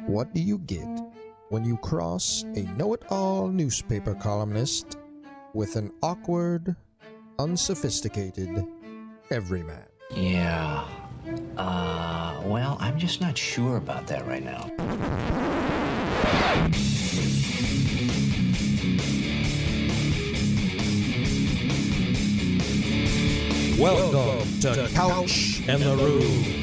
What do you get when you cross a know-it-all newspaper columnist with an awkward, unsophisticated everyman? Yeah. Well, I'm just not sure about that right now. Welcome to Couch and the Room.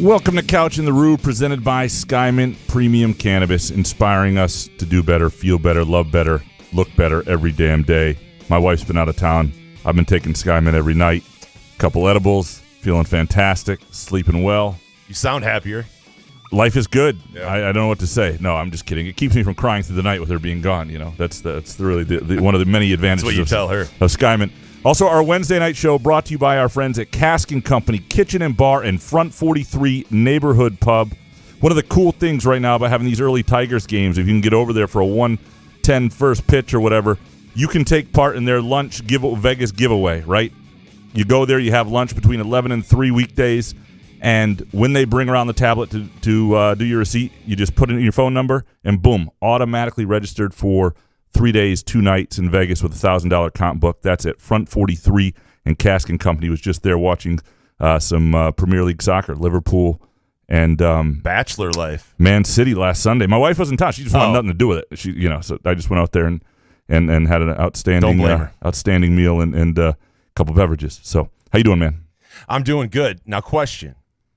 Welcome to Couch in the Rue, presented by Skymint Premium Cannabis, inspiring us to do better, feel better, love better, look better every damn day. My wife's been out of town. I've been taking Skymint every night. Couple edibles, feeling fantastic, sleeping well. You sound happier. Life is good. Yeah. I don't know what to say. No, I'm just kidding. It keeps me from crying through the night with her being gone. You know, that's really the one of the many advantages. That's what you tell her. Of Skymint. Also, our Wednesday night show brought to you by our friends at Cask & Company Kitchen and Bar and Front 43 Neighborhood Pub. One of the cool things right now about having these early Tigers games, if you can get over there for a 1:10 first pitch or whatever, you can take part in their lunch Vegas giveaway, right? You go there, you have lunch between 11 and 3 weekdays, and when they bring around the tablet to do your receipt, you just put in your phone number, and boom, automatically registered for 3 days, 2 nights in Vegas with a $1,000 comp book. That's it. Front 43 and Cask & Company was just there watching some Premier League soccer, Liverpool and Bachelor life. Man City last Sunday. My wife wasn't in town. She just wanted nothing to do with it. So I just went out there and had an outstanding meal and a couple beverages. So how you doing, man? I'm doing good. Now, question.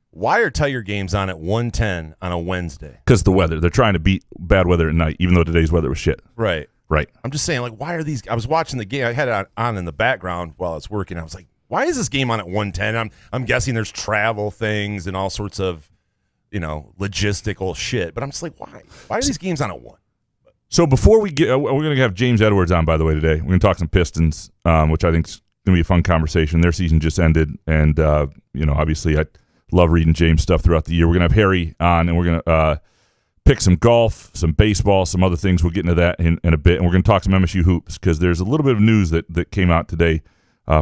Why are Tiger games on at 1:10 on a Wednesday? Because the weather. They're trying to beat bad weather at night, even though today's weather was shit. Right. Right. I'm just saying, like, why are these? I was watching the game. I had it on in the background while I was working. I was like, why is this game on at 1:10? I'm guessing there's travel things and all sorts of, logistical shit. But I'm just like, why? Why are these games on at 1? So before we get, we're going to have James Edwards on, by the way, today. We're going to talk some Pistons, which I think is going to be a fun conversation. Their season just ended, and obviously I love reading James stuff throughout the year. We're going to have Harry on, and we're going to pick some golf, some baseball, some other things. We'll get into that in a bit. And we're going to talk some MSU hoops because there's a little bit of news that came out today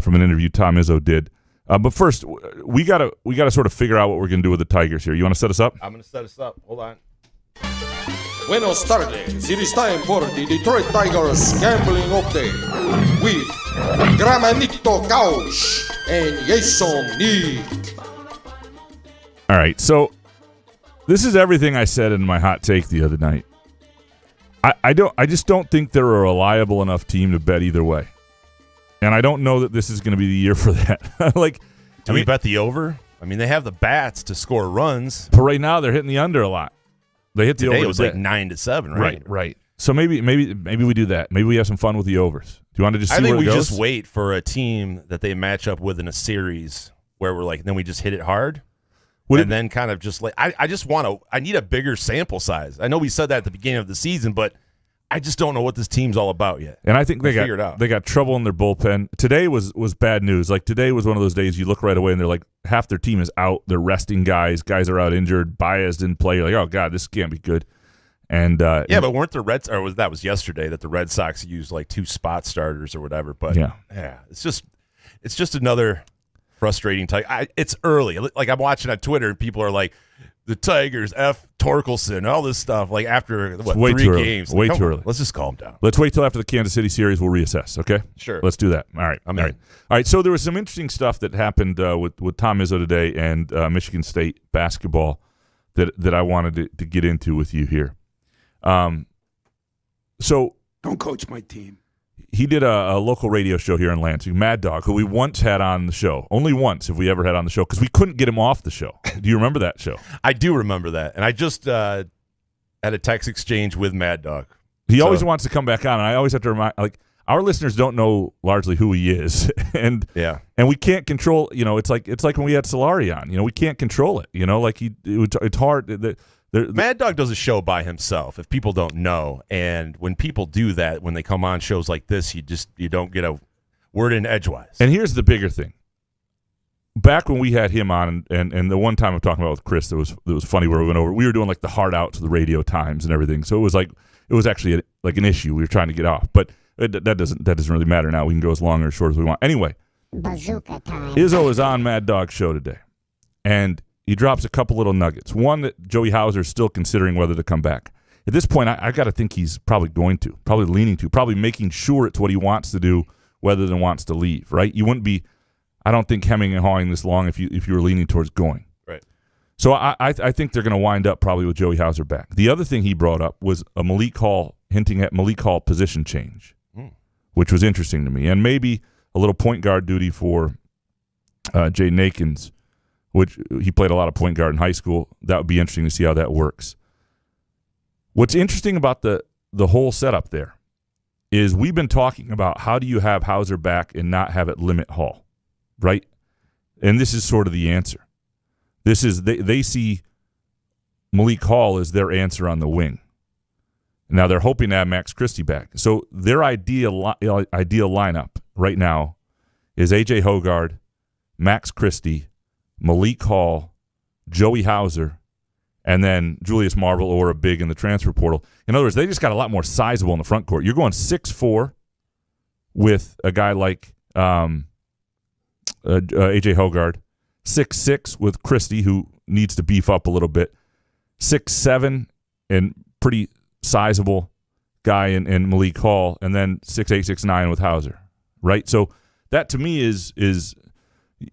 from an interview Tom Izzo did. But first, we gotta sort of figure out what we're going to do with the Tigers here. You want to set us up? I'm going to set us up. Hold on. Buenos tardes. It is time for the Detroit Tigers Gambling Update with Gramanito Couch and Jason Nick. All right, so this is everything I said in my hot take the other night. I just don't think they're a reliable enough team to bet either way. And I don't know that this is going to be the year for that. Do we bet the over? I mean, they have the bats to score runs. But right now they're hitting the under a lot. They hit the over. It was like 9-7, right? Right. So maybe we do that. Maybe we have some fun with the overs. Do you want to just see where it goes? I think we just wait for a team that they match up with in a series where we're like, then we just hit it hard. Then kind of just like I need a bigger sample size. I know we said that at the beginning of the season, but I just don't know what this team's all about yet. And I think they got trouble in their bullpen. Today was bad news. Like today was one of those days you look right away and they're like half their team is out. They're resting guys. Guys are out injured. Baez didn't play. You're like, oh God, this can't be good. And but weren't the Reds? Or that was yesterday that the Red Sox used like 2 spot starters or whatever. But yeah, it's just another frustrating Tiger. It's early. Like I'm watching on Twitter and people are like, the Tigers, F. Torkelson, all this stuff. Like after 3 games, way too early. Let's just calm down. Let's wait till after the Kansas City series. We'll reassess. Okay, sure. Let's do that. All right. I'm in. All right. So there was some interesting stuff that happened with Tom Izzo today and Michigan State basketball that I wanted to get into with you here. So don't coach my team. He did a local radio show here in Lansing, Mad Dog, who we once had on the show. Only once have we ever had on the show because we couldn't get him off the show. Do you remember that show? I do remember that. And I just had a text exchange with Mad Dog. He always wants to come back on, and I always have to remind, like, our listeners don't know largely who he is. and we can't control, it's like when we had Solari on. We can't control it. It's hard. Mad Dog does a show by himself, if people don't know. And when people do that, when they come on shows like this, you don't get a word in edgewise. And here's the bigger thing. Back when we had him on, and the one time I'm talking about with Chris, that was funny where we were doing like the hard out to the radio times and everything. So it was actually like an issue we were trying to get off. But that doesn't really matter now. We can go as long or as short as we want. Anyway, Bazooka time. Izzo is on Mad Dog's show today, and he drops a couple little nuggets. One, that Joey Hauser is still considering whether to come back. At this point, I got to think he's probably going to, probably leaning to, probably making sure it's what he wants to do rather than wants to leave, right? You wouldn't be, I don't think, hemming and hawing this long if you were leaning towards going. Right. So I think they're going to wind up probably with Joey Hauser back. The other thing he brought up was a Malik Hall, hinting at Malik Hall position change, which was interesting to me. And maybe a little point guard duty for Jaden Akins, which he played a lot of point guard in high school. That would be interesting to see how that works. What's interesting about the whole setup there is we've been talking about how do you have Hauser back and not have it limit Hall, right? And this is sort of the answer. This is they see Malik Hall as their answer on the wing. Now they're hoping to have Max Christie back. So their ideal lineup right now is A.J. Hoggard, Max Christie, Malik Hall, Joey Hauser, and then Julius Marble or a big in the transfer portal. In other words, they just got a lot more sizable in the front court. You're going 6'4" with a guy like A.J. Hoggard, 6'6" with Christie, who needs to beef up a little bit, 6'7" and pretty sizable guy in Malik Hall, and then 6'8", 6'9" with Hauser, right? So that to me is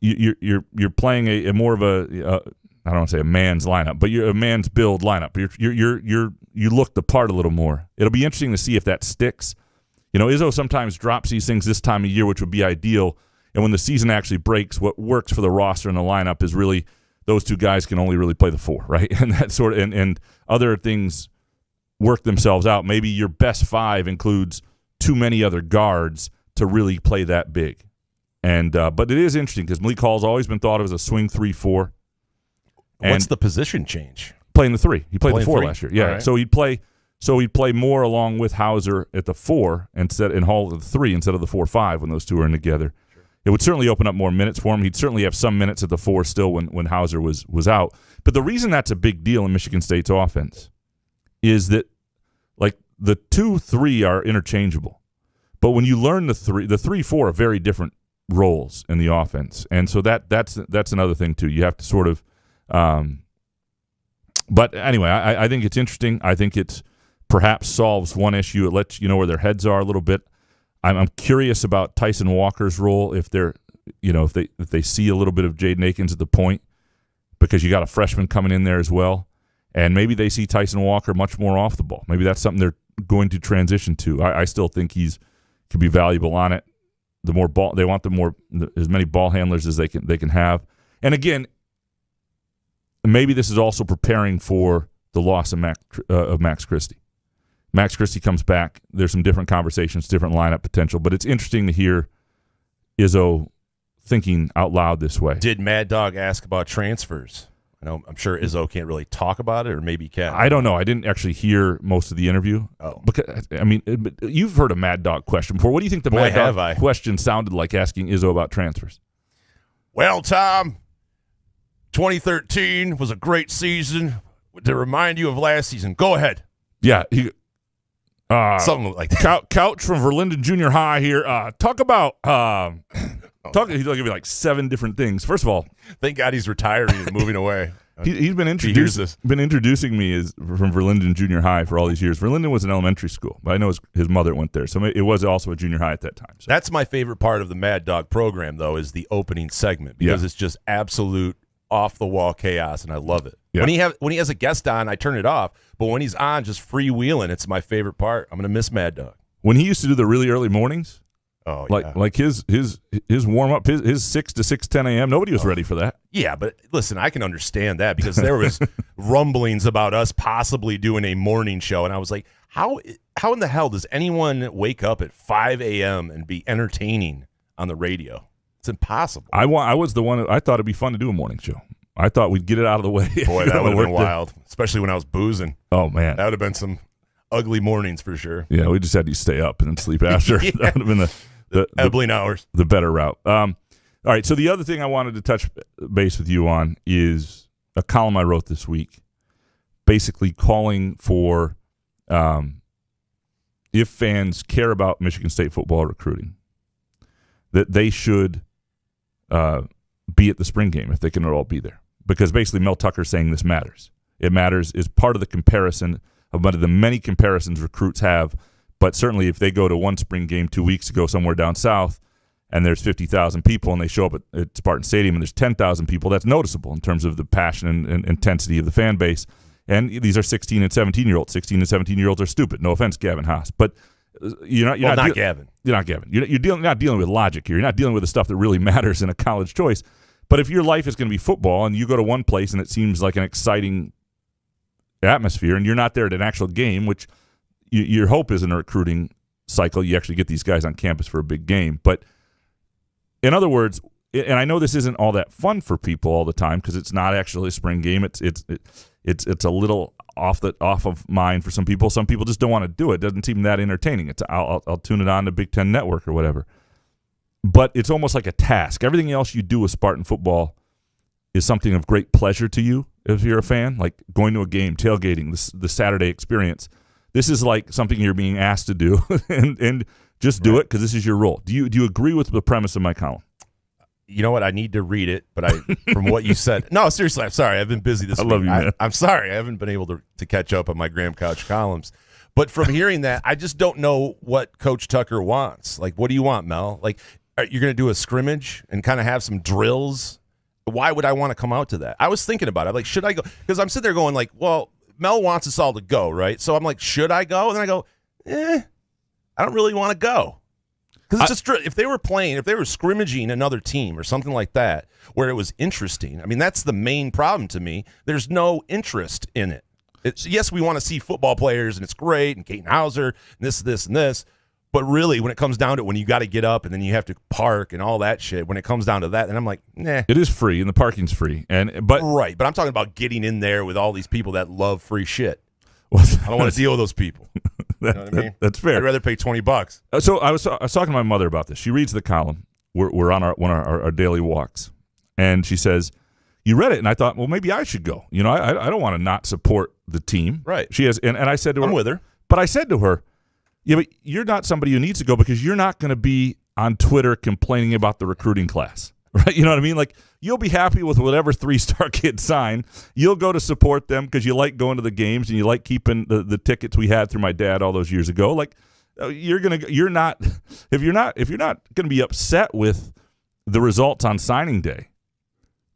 you're playing a more of a I don't want to say a man's lineup, but you're a man's build lineup. You look the part a little more. It'll be interesting to see if that sticks. You know, Izzo sometimes drops these things this time of year, which would be ideal. And when the season actually breaks, what works for the roster and the lineup is really those two guys can only really play the four, right? And that sort of and other things work themselves out. Maybe your best five includes too many other guards to really play that big. And but it is interesting because Malik Hall's always been thought of as a swing 3-4. What's the position change? Playing the 3. He played the 4 last year. Yeah. Right. So he'd play more along with Hauser at the 4 and Hall at the 3 instead of the 4-5 when those two are in together. Sure. It would certainly open up more minutes for him. He'd certainly have some minutes at the 4 still when Hauser was out. But the reason that's a big deal in Michigan State's offense is that like the 2-3 are interchangeable. But when you learn the 3-4 are very different roles in the offense. And so that's another thing too. You have to sort of but anyway, I think it's interesting. I think it perhaps solves one issue. It lets you know where their heads are a little bit. I'm curious about Tyson Walker's role if they're, you know, if they see a little bit of Jaden Akins at the point, because you got a freshman coming in there as well, and maybe they see Tyson Walker much more off the ball. Maybe that's something they're going to transition to. I still think could be valuable on it. The more ball they want, as many ball handlers as they can have, and again. Maybe this is also preparing for the loss of Max Christie. Max Christie comes back. There's some different conversations, different lineup potential, but it's interesting to hear Izzo thinking out loud this way. Did Mad Dog ask about transfers? I'm sure Izzo can't really talk about it, or maybe he can. I don't know. I didn't actually hear most of the interview. Oh, because I mean, you've heard a Mad Dog question before. What do you think the Mad Dog question sounded like asking Izzo about transfers? Well, Tom. 2013 was a great season. To remind you of last season, go ahead. Yeah, something like that. Couch from Verlinden Junior High here. Talk about He's going to be like 7 different things. First of all, thank God he's retiring and moving away. He's been introducing me as from Verlinden Junior High for all these years. Verlinden was an elementary school, but I know his mother went there, so it was also a junior high at that time. So. That's my favorite part of the Mad Dog program, though, is the opening segment because it's just absolute off-the-wall chaos, and I love it. Yeah. When he has a guest on, I turn it off, but when he's on, just freewheeling, it's my favorite part. I'm going to miss Mad Dog. When he used to do the really early mornings, like his warm-up, his 6 to 6:10 a.m., nobody was ready for that. Yeah, but listen, I can understand that because there was rumblings about us possibly doing a morning show, and I was like, how in the hell does anyone wake up at 5 a.m. and be entertaining on the radio? It's impossible. I was the one. I thought it'd be fun to do a morning show. I thought we'd get it out of the way. Boy, that would have been wild, especially when I was boozing. Oh man, that would have been some ugly mornings for sure. Yeah, we just had you stay up and then sleep after. That would have been the Ebling hours, the better route. All right. So the other thing I wanted to touch base with you on is a column I wrote this week, basically calling for if fans care about Michigan State football recruiting, that they should be at the spring game if they can all be there. because basically Mel Tucker's saying this matters. It matters is part of the comparison of one of the many comparisons recruits have. But certainly if they go to one spring game 2 weeks ago somewhere down south and there's 50,000 people and they show up at Spartan Stadium and there's 10,000 people, that's noticeable in terms of the passion and intensity of the fan base. And these are 16 and 17-year-olds. 16 and 17-year-olds are stupid. No offense, Gavin Haas. But you're not Gavin. You're not Gavin. You're not dealing with logic here. You're not dealing with the stuff that really matters in a college choice. But if your life is going to be football and you go to one place and it seems like an exciting atmosphere and you're not there at an actual game, which your hope is in a recruiting cycle, you actually get these guys on campus for a big game. But in other words, and I know this isn't all that fun for people all the time because it's not actually a spring game. It's a little off of mind for some people. Some people just don't want to do it. It doesn't seem that entertaining. I'll tune it on to Big Ten Network or whatever. But it's almost like a task. Everything else you do with Spartan football is something of great pleasure to you if you're a fan, like going to a game, tailgating, the Saturday experience. This is like something you're being asked to do, and just do it because this is your role. Do you agree with the premise of my column? You know what? I need to read it, but from what you said, no, seriously, I'm sorry. I've been busy this week. I love you, man. I'm sorry. I haven't been able to catch up on my Graham Couch columns. But from hearing that, I just don't know what Coach Tucker wants. Like, what do you want, Mel? Like, you're going to do a scrimmage and kind of have some drills? Why would I want to come out to that? I was thinking about it. Like, should I go? Because I'm sitting there going like, well, Mel wants us all to go, right? So I'm like, should I go? And then I go, I don't really want to go. Because it's just, if they were scrimmaging another team or something like that, where it was interesting. I mean, that's the main problem to me. There's no interest in it. Yes, we want to see football players, and it's great, and Cade Hauser, and this, and this. But really, when it comes down to it, when you got to get up and then you have to park and all that shit, when it comes down to that, then I'm like, nah. It is free, and the parking's free. Right, but I'm talking about getting in there with all these people that love free shit. I don't want to deal with those people. You know what I mean? That's fair. I'd rather pay $20. So I was talking to my mother about this. She reads the column. We're on our daily walks, and she says, "You read it," and I thought, well, maybe I should go. You know, I don't want to not support the team. Right. She has, and I said to her, I'm with her, but I said to her, yeah, but you're not somebody who needs to go because you're not going to be on Twitter complaining about the recruiting class. Right? You know what I mean? Like, you'll be happy with whatever 3-star kids sign. You'll go to support them because you like going to the games and you like keeping the tickets we had through my dad all those years ago. Like, you're not if you're not going to be upset with the results on signing day,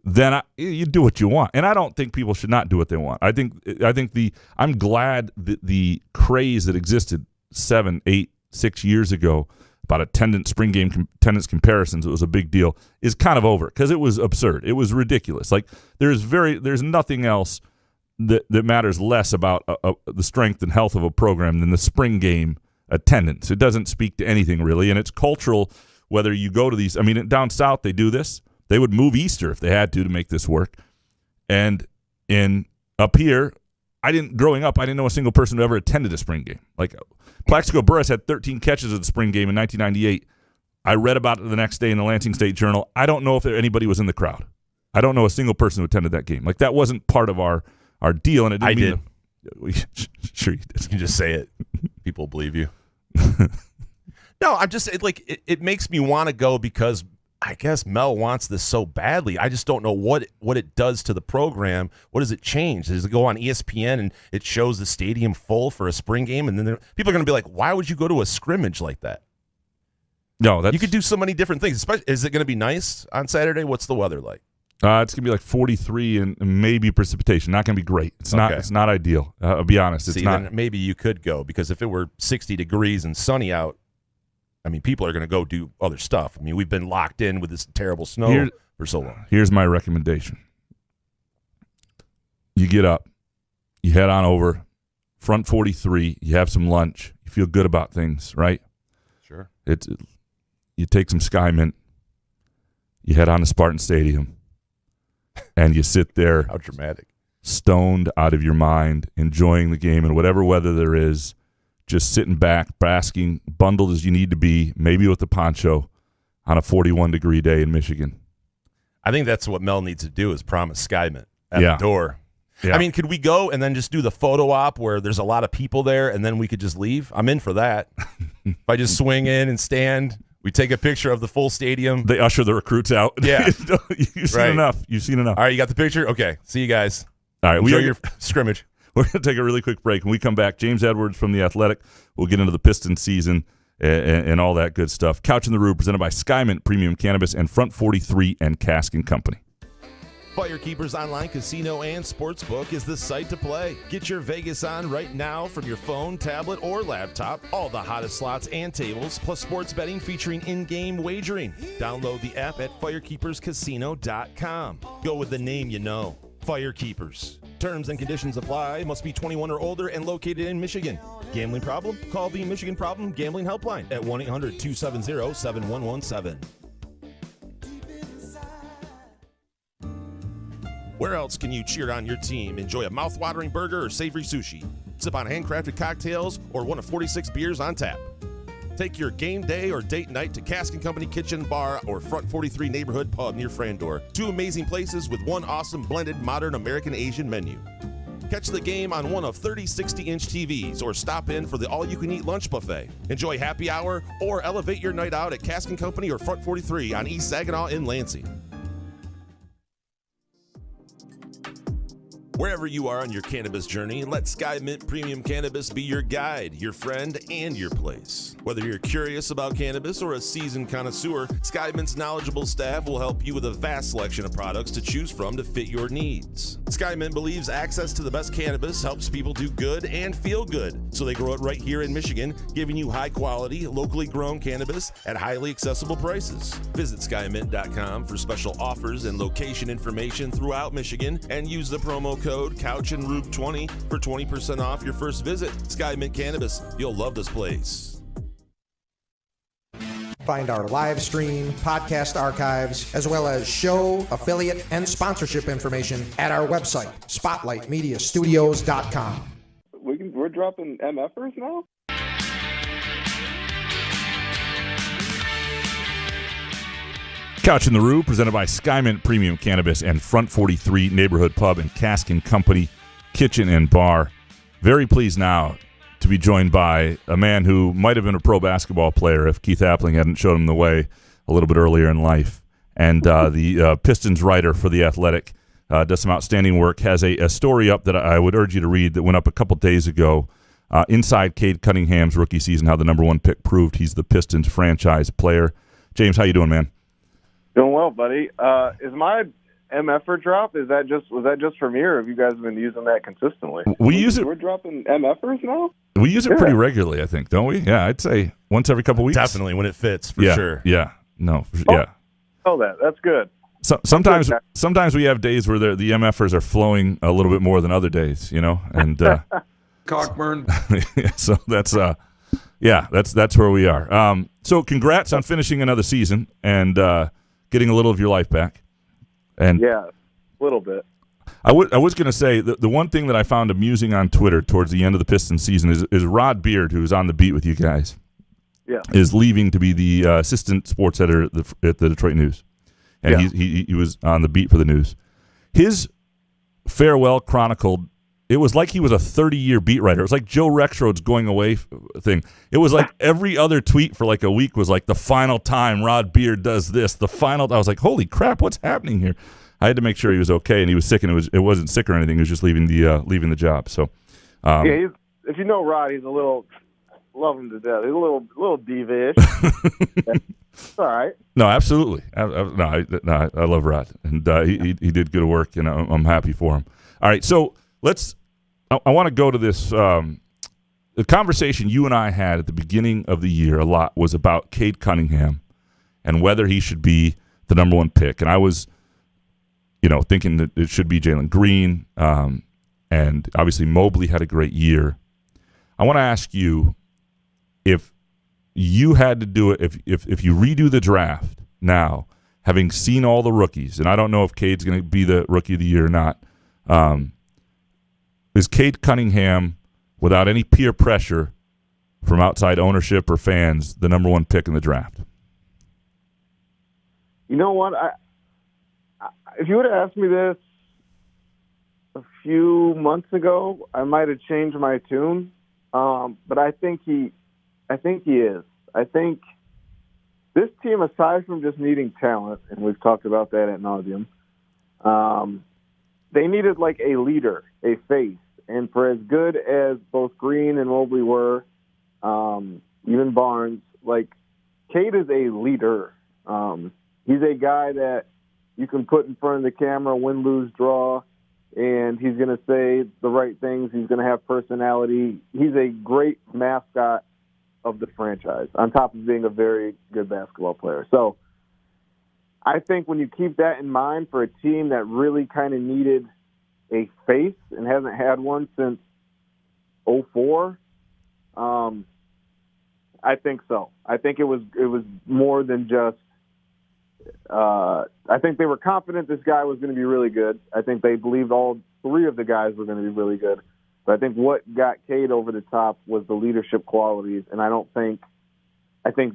then you do what you want. And I don't think people should not do what they want. I'm glad the craze that existed 7, 8, 6 years ago about spring game attendance comparisons, it was a big deal, is kind of over because it was absurd. It was ridiculous. Like, there's nothing else that matters less about the strength and health of a program than the spring game attendance. It doesn't speak to anything really, and it's cultural whether you go to these. I mean, down south they do this. They would move Easter if they had to make this work. And up here, growing up, I didn't know a single person who ever attended a spring game. Like, Plaxico Burress had 13 catches at the spring game in 1998. I read about it the next day in the Lansing State Journal. I don't know if anybody was in the crowd. I don't know a single person who attended that game. Like, that wasn't part of our deal. And it didn't Sure you did. You can just say it. People believe you. No, I'm just it makes me want to go because I guess Mel wants this so badly. I just don't know what it does to the program. What does it change? Does it go on ESPN and it shows the stadium full for a spring game? And then people are going to be like, why would you go to a scrimmage like that? No, you could do so many different things. Is it going to be nice on Saturday? What's the weather like? It's going to be like 43 and maybe precipitation. Not going to be great. It's not ideal. I'll be honest. It's not. Then maybe you could go because if it were 60 degrees and sunny out, I mean, people are going to go do other stuff. I mean, we've been locked in with this terrible snow for so long. Here's my recommendation. You get up. You head on over. Front 43. You have some lunch. You feel good about things, right? Sure. You take some Sky Mint. You head on to Spartan Stadium. And you sit there. How dramatic. Stoned out of your mind, enjoying the game in whatever weather there is. Just sitting back, basking, bundled as you need to be, maybe with the poncho, on a 41-degree day in Michigan. I think that's what Mel needs to do is promise Sky Mint at the door. Yeah. I mean, could we go and then just do the photo op where there's a lot of people there and then we could just leave? I'm in for that. If I just swing in and stand, We take a picture of the full stadium. They usher the recruits out. Yeah. You've seen enough. You've seen enough. All right, you got the picture? Okay. See you guys. All right. Enjoy your scrimmage. We're going to take a really quick break. When we come back, James Edwards from The Athletic. We'll get into the Pistons season and all that good stuff. Couch in the Rue, presented by Skymint Premium Cannabis and Front 43 and Cask & Company. Firekeepers Online Casino and Sportsbook is the site to play. Get your Vegas on right now from your phone, tablet, or laptop. All the hottest slots and tables, plus sports betting featuring in-game wagering. Download the app at firekeeperscasino.com. Go with the name you know. Firekeepers. Terms and conditions apply. Must be 21 or older and located in Michigan. Gambling problem? Call the Michigan Problem Gambling Helpline at 1-800-270-7117. Where else can you cheer on your team, enjoy a mouth-watering burger or savory sushi, sip on handcrafted cocktails, or one of 46 beers on tap? Take your game day or date night to Cask & Company Kitchen Bar or Front 43 Neighborhood Pub near Frandor. Two amazing places with one awesome blended modern American Asian menu. Catch the game on one of 30 60-inch TVs or stop in for the all-you-can-eat lunch buffet. Enjoy happy hour or elevate your night out at Cask & Company or Front 43 on East Saginaw in Lansing. Wherever you are on your cannabis journey, let Skymint Premium Cannabis be your guide, your friend, and your place. Whether you're curious about cannabis or a seasoned connoisseur, Skymint's knowledgeable staff will help you with a vast selection of products to choose from to fit your needs. Skymint believes access to the best cannabis helps people do good and feel good, so they grow it right here in Michigan, giving you high-quality, locally grown cannabis at highly accessible prices. Visit skymint.com for special offers and location information throughout Michigan, and use the promo code CouchAndRube20 for 20% off your first visit. Skymint Cannabis. You'll love this place. Find our live stream, podcast archives, as well as show, affiliate, and sponsorship information at our website, spotlightmediastudios.com. We're dropping MFers now? Couch in the Rue, presented by Skymint Premium Cannabis and Front 43 Neighborhood Pub and Cask & Company Kitchen and Bar. Very pleased now to be joined by a man who might have been a pro basketball player if Keith Appling hadn't showed him the way a little bit earlier in life. And the Pistons writer for The Athletic does some outstanding work, has a story up that I would urge you to read that went up a couple days ago inside Cade Cunningham's rookie season, how the number one pick proved he's the Pistons franchise player. James, how you doing, man? Doing well, buddy. Is my MFer drop, was that just for me, or have you guys been using that consistently? We use it. We're dropping MFers now? We use it pretty regularly, I think, don't we? Yeah, I'd say once every couple weeks. Definitely when it fits, for sure. Yeah, no, yeah. Oh, that's good. So, sometimes we have days where the MFers are flowing a little bit more than other days, you know, and Cockburn. so that's where we are. So congrats on finishing another season and getting a little of your life back. And yeah, a little bit. I was going to say the one thing that I found amusing on Twitter towards the end of the Pistons season is Rod Beard, who's on the beat with you guys, is leaving to be the assistant sports editor at the Detroit News, and he was on the beat for the News. His farewell chronicled. It was like he was a 30-year beat writer. It was like Joe Rexroad's going away thing. It was like every other tweet for like a week was like the final time Rod Beard does this. The final. I was like, holy crap, what's happening here? I had to make sure he was okay, and he was sick, and it wasn't sick or anything. He was just leaving the job. So if you know Rod, he's a little, love him to death. He's a little diva-ish. It's all right. No, absolutely. I love Rod, and he did good work, and I'm happy for him. All right, so. I want to go to this. The conversation you and I had at the beginning of the year a lot was about Cade Cunningham and whether he should be the number one pick. And I was, thinking that it should be Jalen Green. And obviously Mobley had a great year. I want to ask you, if you had to do it, if you redo the draft now, having seen all the rookies, and I don't know if Cade's going to be the rookie of the year or not, is Cade Cunningham, without any peer pressure from outside ownership or fans, the number one pick in the draft? You know what? If you would have asked me this a few months ago, I might have changed my tune. But I think he is. I think this team, aside from just needing talent, and we've talked about that ad nauseum, they needed like a leader, a face. And for as good as both Green and Mobley were, even Barnes, like Cade is a leader. He's a guy that you can put in front of the camera, win, lose, draw, and he's going to say the right things. He's going to have personality. He's a great mascot of the franchise, on top of being a very good basketball player. So I think when you keep that in mind for a team that really kind of needed a face and hasn't had one since 2004, I think so. I think it was more than just I think they were confident this guy was going to be really good. I think they believed all three of the guys were going to be really good. But I think what got Cade over the top was the leadership qualities, and I think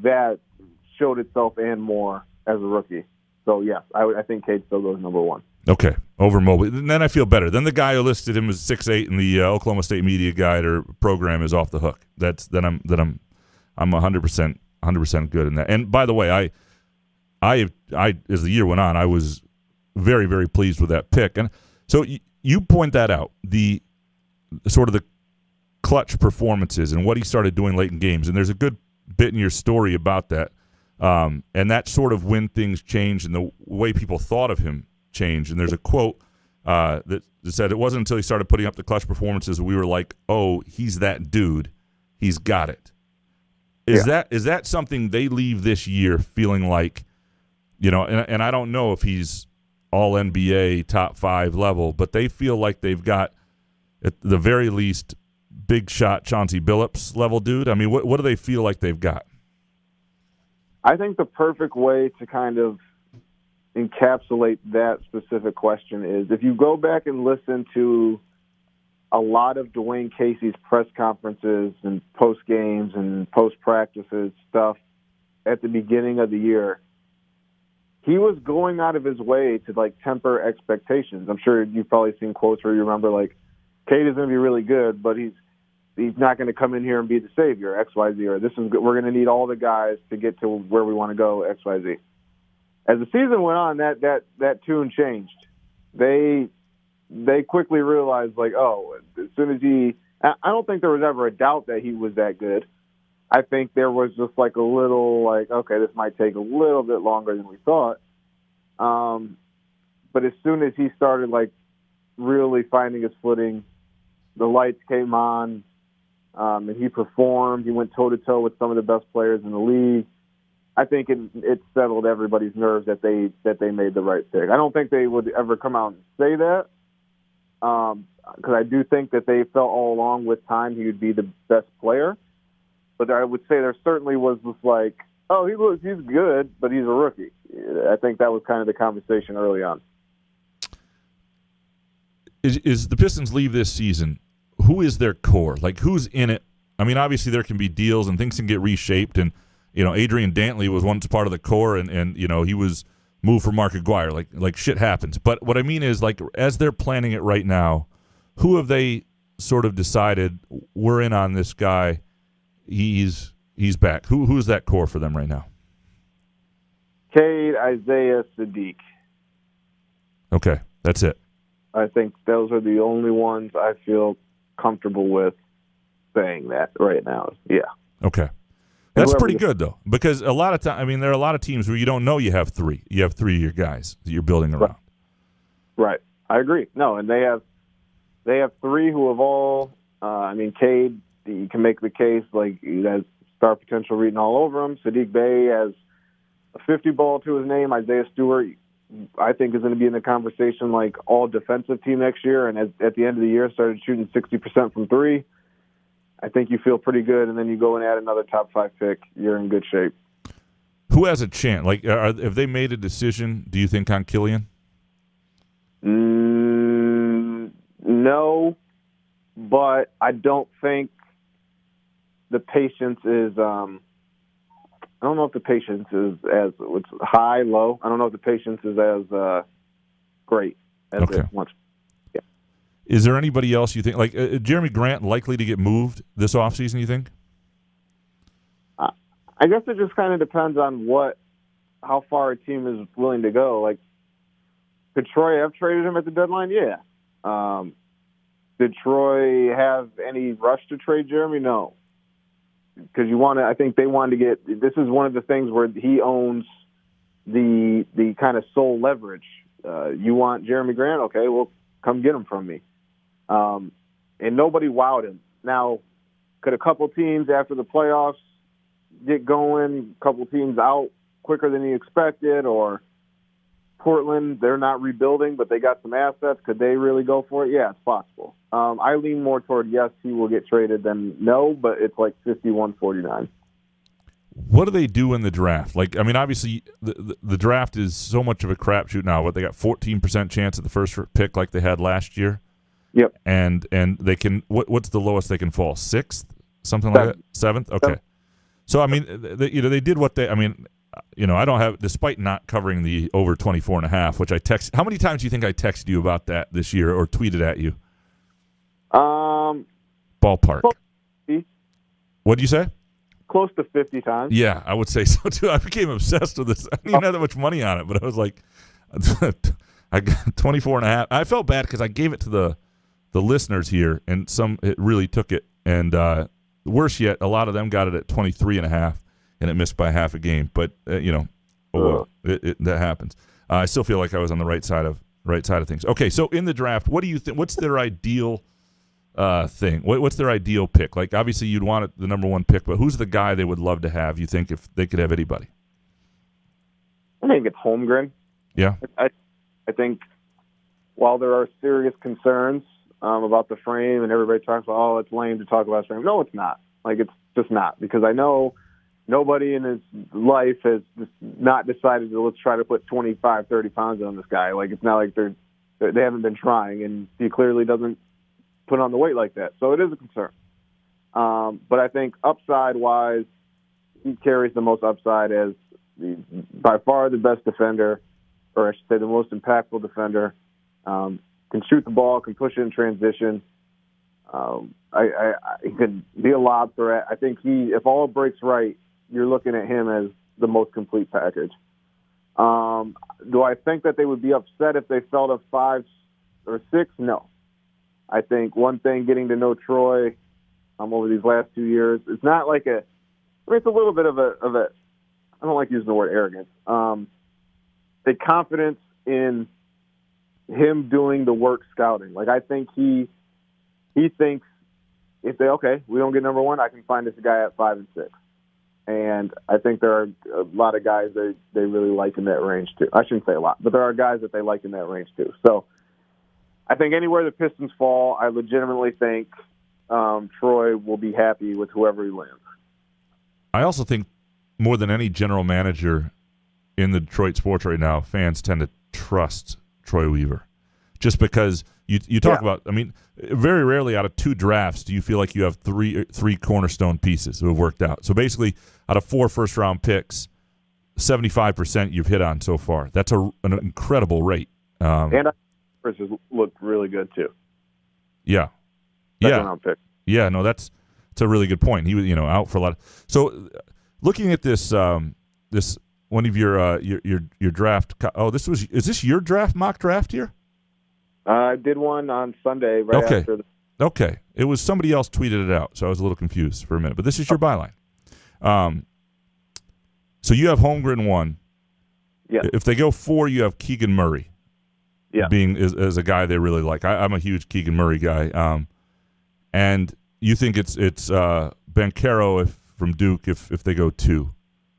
that showed itself and more as a rookie. So, yes, I think Cade still goes number one. Okay, over Mobley. And then I feel better. Then the guy who listed him as 6'8" in the Oklahoma State Media Guide or program is off the hook. I'm 100% good in that. And by the way, I as the year went on, I was very, very pleased with that pick. And so you point that out, the sort of the clutch performances and what he started doing late in games. And there's a good bit in your story about that. And that's sort of when things changed and the way people thought of him changed. And there's a quote that said, it wasn't until he started putting up the clutch performances that we were like, oh, he's that dude. He's got it. Is that something they leave this year feeling like, and I don't know if he's all NBA top 5 level, but they feel like they've got, at the very least, big shot Chauncey Billups level dude? I mean, what do they feel like they've got? I think the perfect way to kind of encapsulate that specific question is if you go back and listen to a lot of Dwayne Casey's press conferences and post games and post practices stuff at the beginning of the year, he was going out of his way to like temper expectations. I'm sure you've probably seen quotes where you remember like, Cade is going to be really good, but he's not going to come in here and be the savior, X, Y, Z, or we're going to need all the guys to get to where we want to go, X, Y, Z. As the season went on, that tune changed. They quickly realized, like, oh, as soon as I don't think there was ever a doubt that he was that good. I think there was just like a little, like, okay, this might take a little bit longer than we thought. But as soon as he started, like, really finding his footing, the lights came on, and he performed. He went toe-to-toe with some of the best players in the league. I think it settled everybody's nerves that they made the right pick. I don't think they would ever come out and say that, because I do think that they felt all along with time he would be the best player. But I would say there certainly was this like, oh, he's good, but he's a rookie. I think that was kind of the conversation early on. Is the Pistons leave this season, who is their core? Like, who's in it? I mean, obviously there can be deals and things can get reshaped. And, Adrian Dantley was once part of the core and he was moved for Mark Aguirre. Like shit happens. But what I mean is, like, as they're planning it right now, who have they sort of decided we're in on this guy? He's back. Who's that core for them right now? Cade, Isaiah, Sadiq. Okay, that's it. I think those are the only ones I feel comfortable with saying that right now. Yeah. Okay. That's pretty good, though, because a lot of time, I mean, there are a lot of teams where you don't know you have three. You have three of your guys that you're building around. Right. I agree. No, and they have three who have all, Cade, you can make the case, like, he has star potential written all over him. Sadiq Bey has a 50 ball to his name. Isaiah Stewart, I think, is going to be in the conversation like all defensive team next year, and at the end of the year started shooting 60% from three. I think you feel pretty good, and then you go and add another top 5 pick, you're in good shape. Who has a chance? Like, have they made a decision, do you think, on Killian? No, but I don't think the patience is I don't know if the patience is as it's high, low. I don't know if the patience is as great as it once. Yeah. Is there anybody else you think, like Jeremy Grant, likely to get moved this offseason, you think? I guess it just kind of depends on how far a team is willing to go. Like, could Troy have traded him at the deadline? Yeah. Did Troy have any rush to trade Jeremy? No. Because I think they wanted to get, this is one of the things where he owns the kind of sole leverage. You want Jeremy Grant? Okay, well, come get him from me. And nobody wowed him. Now, could a couple teams after the playoffs get going, a couple teams out quicker than he expected, or Portland, they're not rebuilding, but they got some assets. Could they really go for it? Yeah, it's possible. I lean more toward yes, he will get traded than no, but it's like 51-49. What do they do in the draft? Like, I mean, obviously, the draft is so much of a crapshoot now. What, they got 14% chance at the first pick like they had last year? Yep. And they can, what's the lowest they can fall? 6th? Something like that? 7th? Okay. So, I mean, they did what they, I mean, I don't have, despite not covering the over 24.5, which I text. How many times do you think I texted you about that this year or tweeted at you? Ballpark. What did you say? Close to 50 times. Yeah, I would say so too. I became obsessed with this. I didn't even have that much money on it, but I was like, I got 24.5. I felt bad because I gave it to the listeners here, and it really took it. And worse yet, a lot of them got it at 23.5. And it missed by half a game, but that happens. I still feel like I was on the right side of things. Okay, so in the draft, what do you think? What's their ideal thing? What's their ideal pick? Like, obviously, you'd want the number 1 pick, but who's the guy they would love to have? You think if they could have anybody? I think it's Holmgren. Yeah, I think while there are serious concerns about the frame, and everybody talks about, it's lame to talk about his frame. No, it's not. Like, it's just not, because I know. Nobody in his life has not decided to let's try to put 25, 30 pounds on this guy. Like, it's not like they haven't been trying, and he clearly doesn't put on the weight like that. So it is a concern. But I think upside-wise, he carries the most upside as by far the best defender, or I should say the most impactful defender. Can shoot the ball, can push it in transition. He could be a lob threat. I think if all breaks right, you're looking at him as the most complete package. Do I think that they would be upset if they fell to 5 or 6? No. I think one thing, getting to know Troy over these last 2 years, it's not like it's a little bit of a I don't like using the word arrogance. The confidence in him doing the work scouting. Like, I think he thinks if we don't get number 1, I can find this guy at 5 and 6. And I think there are a lot of guys they really like in that range too. I shouldn't say a lot, but there are guys that they like in that range too. So I think anywhere the Pistons fall, I legitimately think Troy will be happy with whoever he lands. I also think more than any general manager in the Detroit sports right now, fans tend to trust Troy Weaver. Just because you talk about, I mean, very rarely out of 2 drafts do you feel like you have three cornerstone pieces who have worked out. So basically, out of 4 first-round picks, 75% you've hit on so far. That's an incredible rate. And versus looked really good too. Yeah, Second-round pick. Yeah. No, that's a really good point. He was out for a lot. So looking at this this one of your draft. Is this your draft mock draft here? I did one on Sunday after the... Okay. It was somebody else tweeted it out, so I was a little confused for a minute. But this is your byline. So you have Holmgren 1. Yeah. If they go 4, you have Keegan Murray. Yeah. Being as a guy they really like. I'm a huge Keegan Murray guy. And you think it's Banchero from Duke if they go 2.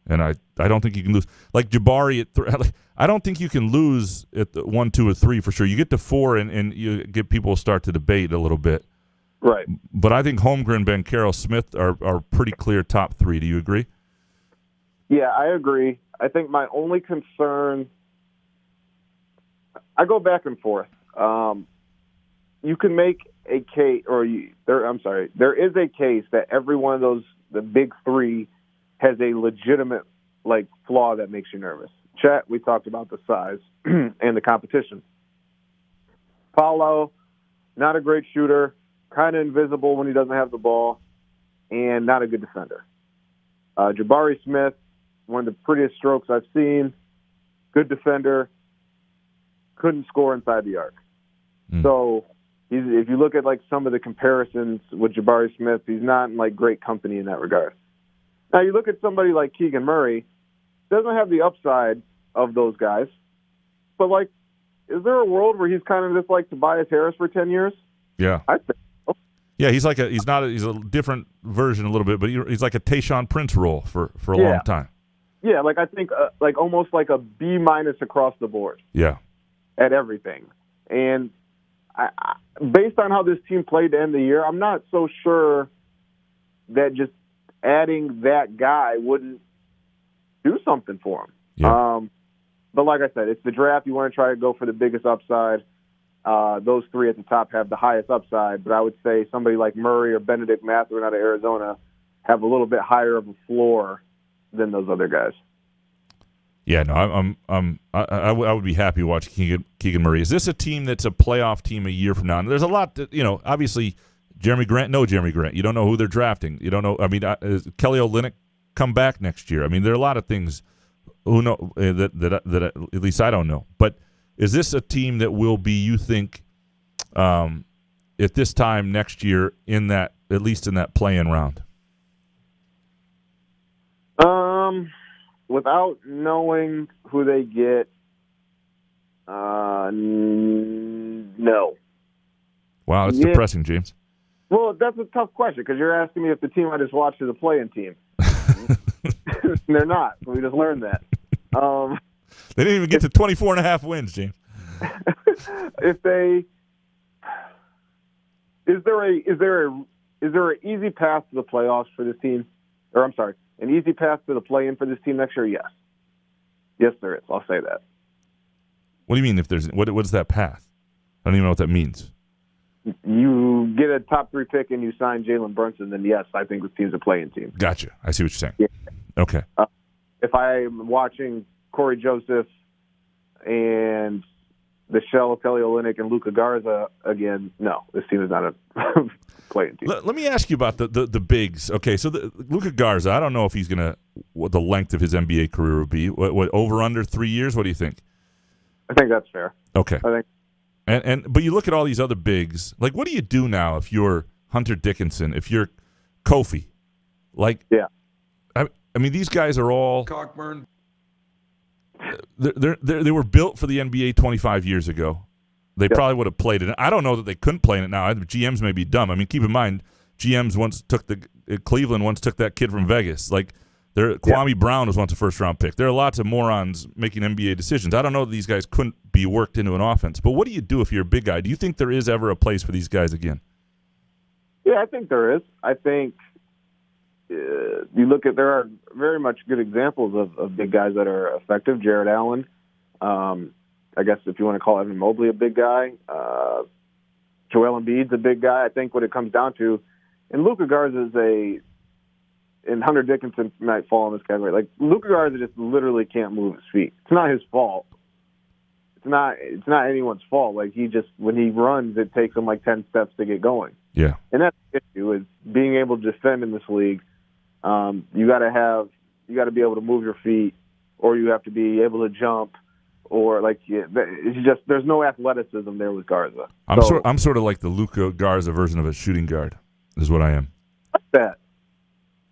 And I don't think you can lose. Like Jabari at 3. I don't think you can lose at the 1, 2, or 3 for sure. You get to 4 and you get people start to debate a little bit. Right. But I think Holmgren, Banchero, Smith are pretty clear top 3. Do you agree? Yeah, I agree. I think my only concern, I go back and forth. You can make a case, there is a case that every one of those, the big 3, has a legitimate flaw that makes you nervous. Chet, we talked about the size and the competition. Paolo, not a great shooter, kind of invisible when he doesn't have the ball, and not a good defender. Jabari Smith, one of the prettiest strokes I've seen. Good defender. Couldn't score inside the arc. So if you look at like some of the comparisons with Jabari Smith, he's not in like great company in that regard. Now you look at somebody like Keegan Murray, doesn't have the upside of those guys, but like, is there a world where he's kind of just like Tobias Harris for 10 years? Yeah. I think so. Yeah, he's a different version a little bit, but he's like a Tayshaun Prince role for a long time. Yeah, like I think like almost like a B- across the board. Yeah. At everything. And I, based on how this team played to end the year, I'm not so sure that just adding that guy wouldn't do something for him. Yeah. But like I said, it's the draft. You want to try to go for the biggest upside. Those three at the top have the highest upside, but I would say somebody like Murray or Benedict Mathurin out of Arizona have a little bit higher of a floor than those other guys. Yeah, no, I would be happy watching Keegan Murray. Is this a team that's a playoff team a year from now? And there's a lot that, obviously Jeremy Grant. You don't know who they're drafting. You don't know. I mean, is Kelly Olynyk come back next year? I mean, there are a lot of things who know that at least I don't know. But is this a team that will be, you think, at this time next year at least in that play-in round? Without knowing who they get, no. Wow, that's depressing, James. Well, that's a tough question because you're asking me if the team I just watched is a play-in team. They're not. We just learned that. They didn't even get to 24.5 wins, James. Is there an easy path to the playoffs for this team? Or I'm sorry, an easy path to the play-in for this team next year? Yes. Yes, there is. I'll say that. What do you mean if there's what's that path? I don't even know what that means. You get a top 3 pick and you sign Jalen Brunson, then yes, I think this team's a play-in team. Gotcha. I see what you're saying. Yeah. Okay. If I'm watching Corey Joseph and the shell of Kelly Olynyk and Luka Garza again, no, this team is not a play-in team. Let me ask you about the bigs. Okay, so Luka Garza, I don't know if he's what the length of his NBA career would be. What over under 3 years? What do you think? I think that's fair. Okay. I think. But you look at all these other bigs. Like, what do you do now if you're Hunter Dickinson? If you're Kofi? Like, yeah. I mean, these guys are all Cockburn. They were built for the NBA 25 years ago. They probably would have played it. I don't know that they couldn't play in it now. GMs may be dumb. I mean, keep in mind, GMs Cleveland once took that kid from Vegas. Like, Kwame Brown was once a first-round pick. There are lots of morons making NBA decisions. I don't know that these guys couldn't be worked into an offense. But what do you do if you're a big guy? Do you think there is ever a place for these guys again? Yeah, I think there is. I think you look at, there are very much good examples of big guys that are effective. Jared Allen, I guess if you want to call Evan Mobley a big guy. Joel Embiid's a big guy. I think what it comes down to, and Luka Garza and Hunter Dickinson might fall in this category. Like, Luka Garza just literally can't move his feet. It's not his fault. It's not anyone's fault. Like, when he runs, it takes him like 10 steps to get going. Yeah. And that's the issue, is being able to defend in this league. You got to be able to move your feet, or you have to be able to jump, or it's just, there's no athleticism there with Garza. I'm sort of like the Luka Garza version of a shooting guard, is what I am. What's that?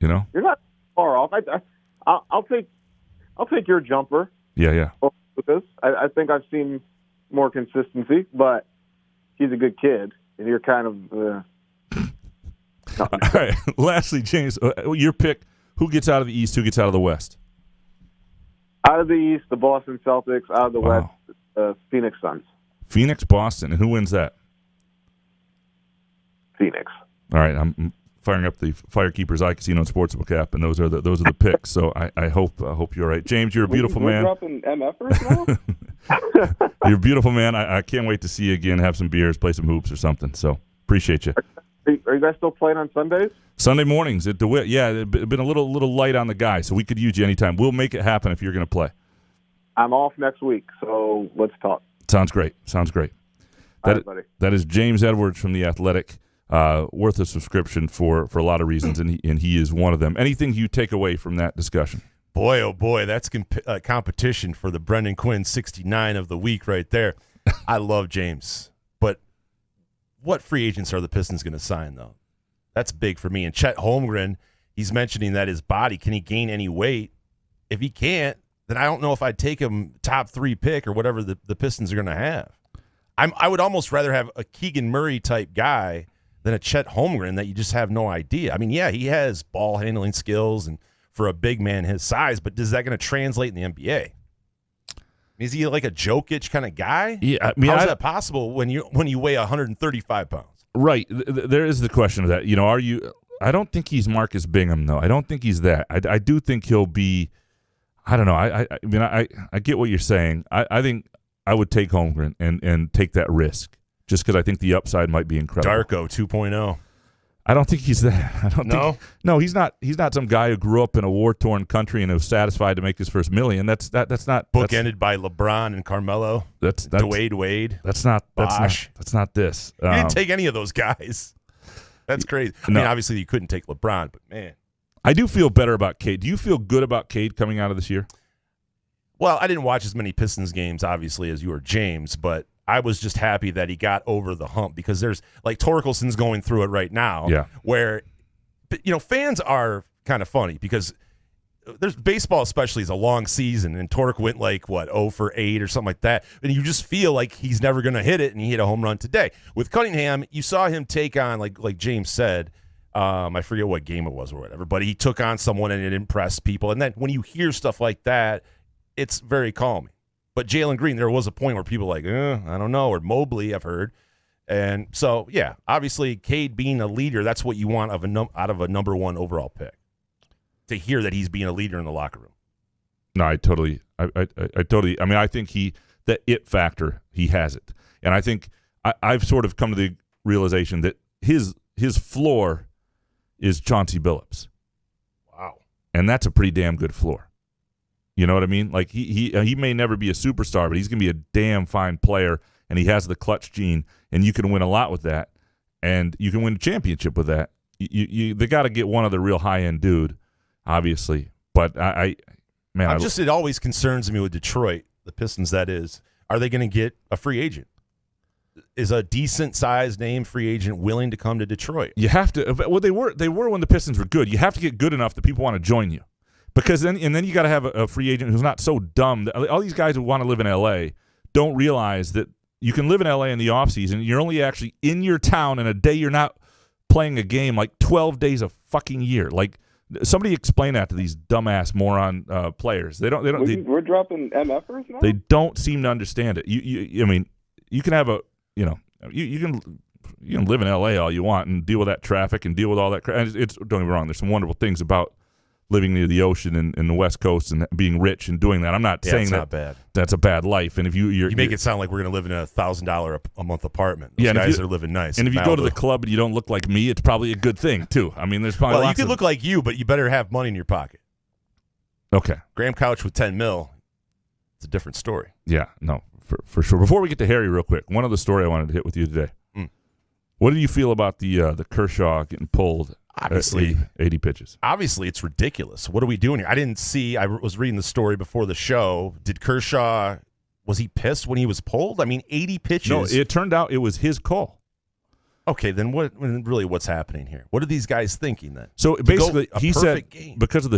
You know, you're not far off. I'll take your jumper. Yeah. With this, I think I've seen more consistency, but he's a good kid, and you're kind of. All right. Lastly, James, your pick: who gets out of the East? Who gets out of the West? Out of the East, the Boston Celtics. Out of the West, Phoenix Suns. Phoenix, Boston, and who wins that? Phoenix. All right, I'm firing up the Firekeepers iCasino and Sportsbook app, and those are the picks. So I hope you're right, James. You're a beautiful man. We're dropping MFers now. You're a beautiful man. I can't wait to see you again. Have some beers, play some hoops or something. So appreciate you. Are you guys still playing on Sundays? Sunday mornings at DeWitt. Yeah, it's been a little light on the guy, so we could use you anytime. We'll make it happen if you're going to play. I'm off next week, so let's talk. Sounds great. All right, buddy. That is James Edwards from The Athletic. worth a subscription for a lot of reasons, and he is one of them. Anything you take away from that discussion? Boy, oh boy, that's competition for the Brendan Quinn 69 of the week right there. I love James, but what free agents are the Pistons going to sign, though? That's big for me. And Chet Holmgren, he's mentioning that his body, can he gain any weight? If he can't, then I don't know if I'd take him top 3 pick or whatever the Pistons are going to have. I would almost rather have a Keegan Murray type guy than a Chet Holmgren that you just have no idea. I mean, yeah, he has ball handling skills and for a big man his size, but is that going to translate in the NBA? Is he like a Jokic kind of guy? Yeah, I mean, how's that possible when you weigh 135 pounds? Right. There is the question of that. You know, are you? I don't think he's Marcus Bingham, though. I don't think he's that. I do think he'll be. I don't know. I mean, I get what you're saying. I think I would take Holmgren and take that risk just because I think the upside might be incredible. Darko 2.0. I don't think he's that. No, he's not. He's not some guy who grew up in a war-torn country and was satisfied to make his first million. That's not bookended by LeBron and Carmelo. That's Dwayne Wade. That's not this. You didn't take any of those guys. That's crazy. I mean, obviously you couldn't take LeBron, but man, I do feel better about Cade. Do you feel good about Cade coming out of this year? Well, I didn't watch as many Pistons games, obviously, as you or James, but I was just happy that he got over the hump because there's like Torkelson's going through it right now. Yeah. Where, you know, fans are kind of funny because there's baseball, especially, is a long season, and Tork went like 0 for 8 or something like that, and you just feel like he's never going to hit it, and he hit a home run today. With Cunningham, you saw him take on like James said. I forget what game it was or whatever, but he took on someone and it impressed people. And then when you hear stuff like that, it's very calming. But Jalen Green, there was a point where people were like, I don't know, or Mobley, I've heard. And so, yeah, obviously Cade being a leader, that's what you want out of a number 1 overall pick, to hear that he's being a leader in the locker room. No, I totally, I mean, I think the it factor, he has it. And I think I've sort of come to the realization that his floor is Chauncey Billups. Wow. And that's a pretty damn good floor. You know what I mean? Like he may never be a superstar, but he's going to be a damn fine player, and he has the clutch gene, and you can win a lot with that, and you can win a championship with that. They got to get one other real high-end dude, obviously. But it always concerns me with Detroit, the Pistons, that is. Are they going to get a free agent? Is a decent-sized name free agent willing to come to Detroit? You have to. Well, they were when the Pistons were good. You have to get good enough that people want to join you. Because then you got to have a free agent who's not so dumb. All these guys who want to live in L.A. don't realize that you can live in L.A. in the offseason. You're only actually in your town in a day you're not playing a game, like 12 days a fucking year. Like, somebody explain that to these dumbass moron players. They don't. We're dropping MFers now? They don't seem to understand it. I mean, you can have you can live in L.A. all you want and deal with that traffic and deal with all that. Don't get me wrong. There's some wonderful things about living near the ocean in the West Coast and being rich and doing that. I'm not saying not bad. That's a bad life. And if you make it sound like we're going to live in a $1,000 a month apartment. Those guys are living nice. And if you go to the club and you don't look like me, it's probably a good thing too. I mean, there's probably you could look like you, but you better have money in your pocket. Okay. Graham Couch with $10 million. It's a different story. Yeah, no, for sure. Before we get to Harry, real quick, one other story I wanted to hit with you today. What do you feel about the Kershaw getting pulled? Obviously, 80 pitches. Obviously, it's ridiculous. What are we doing here? I was reading the story before the show. Did Kershaw, was he pissed when he was pulled? I mean, 80 pitches. No, it turned out it was his call. Okay, then what's happening here? What are these guys thinking then? So basically, he said because of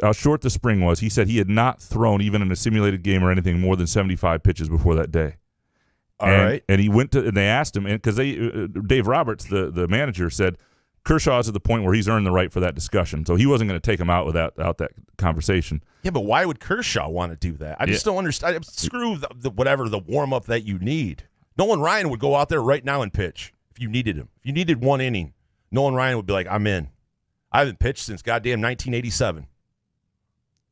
how short the spring was, he said he had not thrown, even in a simulated game or anything, more than 75 pitches before that day. All right. And he went to, and they asked him, because Dave Roberts, the manager, said Kershaw's at the point where he's earned the right for that discussion, so he wasn't going to take him out without that conversation. Yeah, but why would Kershaw want to do that? I just don't understand. Screw the warm up that you need. Nolan Ryan would go out there right now and pitch if you needed him. If you needed one inning, Nolan Ryan would be like, "I'm in. I haven't pitched since goddamn 1987.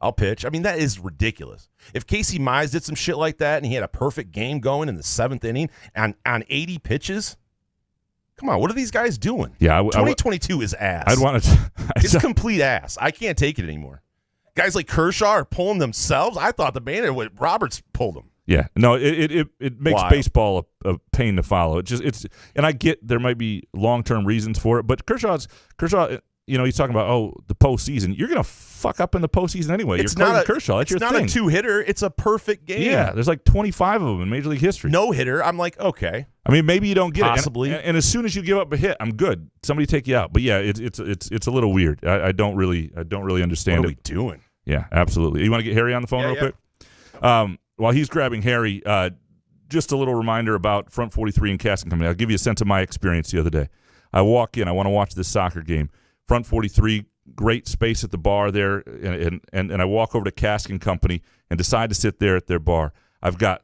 I'll pitch." I mean, that is ridiculous. If Casey Mize did some shit like that and he had a perfect game going in the 7th inning on 80 pitches, come on, what are these guys doing? Yeah, 2022 is ass. I'd want to. It's complete ass. I can't take it anymore. Guys like Kershaw are pulling themselves. I thought the manager, Roberts, pulled them. Yeah, no, it makes Wild. baseball a pain to follow. And I get there might be long-term reasons for it, but Kershaw, he's talking about the postseason. You're gonna fuck up in the postseason anyway. It's You're not Kershaw. That's it's your not thing. a two-hitter. It's a perfect game. Yeah, there's like 25 of them in Major League history. No hitter. I'm like, okay. I mean, maybe you don't get Possibly. it. And as soon as you give up a hit, I'm good. Somebody take you out. But yeah, it's a little weird. I don't really understand What are it. we doing? Yeah, absolutely. You want to get Harry on the phone real quick? While he's grabbing Harry, just a little reminder about Front 43 and Casting Company. I'll give you a sense of my experience the other day. I walk in. I want to watch this soccer game. Front 43, great space at the bar there, and I walk over to Casting Company and decide to sit there at their bar. I've got